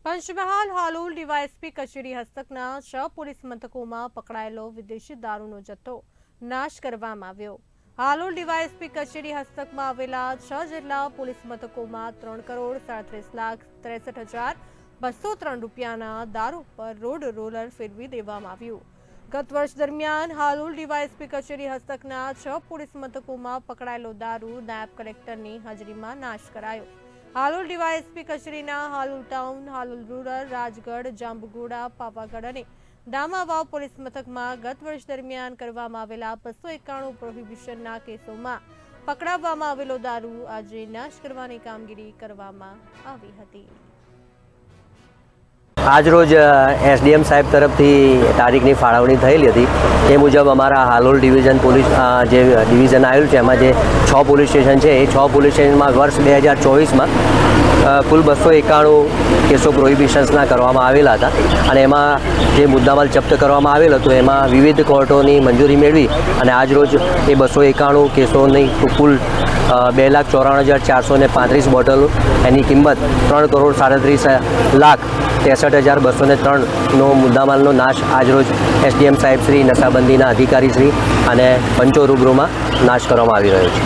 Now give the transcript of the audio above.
Panchmahal Halol DYSP કચેરી હસ્તકના 6 police મથકોમાં પકડાયેલો વિદેશી દારૂનો જથ્થો નાશ કરવામાં આવ્યો। હાલોલ ડીવાયએસપી કચેરી હસ્તકમાં આવેલા 6 જેટલા પોલીસ મથકોમાં 3,37,63,203 રૂપિયાના દારૂ પર રોડ રોલર ફેરવી દેવામાં આવ્યું। ગત વર્ષ દરમિયાન હાલોલ ડીવાયએસપી કચેરી હસ્તકના 6 પોલીસ મથકોમાં પકડાયેલો દારૂ નાયબ કલેક્ટરની હાજરીમાં નાશ કરાયો। હાલોલ ડીવાયએસપી કચેરીના હાલોલ ટાઉન, હાલોલ રૂરલ, રાજગઢ, જાંબુઘોડા, પાવાગઢ અને દામાવાવ પોલીસ મથકમાં ગત વર્ષ દરમિયાન કરવામાં આવેલા 291 પ્રોહિબિશનના કેસોમાં પકડાવવામાં આવેલો દારૂ આજે નાશ કરવાની કામગીરી કરવામાં આવી હતી। આજરોજ એસડીએમ સાહેબ તરફથી તારીખની ફાળવણી થયેલી હતી। એ મુજબ અમારા હાલોલ ડિવિઝન પોલીસ જે ડિવિઝન આવેલું છે એમાં જે 6 પોલીસ સ્ટેશન છે એ 6 પોલીસ સ્ટેશનમાં વર્ષ 2024માં કુલ 291 કેસો પ્રોહિબિશન્સના કરવામાં આવેલા હતા અને એમાં જે મુદ્દામાલ જપ્ત કરવામાં આવેલ હતો એમાં વિવિધ કોર્ટોની મંજૂરી મેળવી અને આજરોજ એ 291 કેસોની કુલ 2,94,435 બોટલ એની કિંમત 3,37,63,203નો મુદ્દામાલનો નાશ આજરોજ એસડીએમ સાહેબ શ્રી, નશાબંધીના અધિકારી શ્રી અને પંચો રૂબરૂમાં નાશ કરવામાં આવી રહ્યો છે।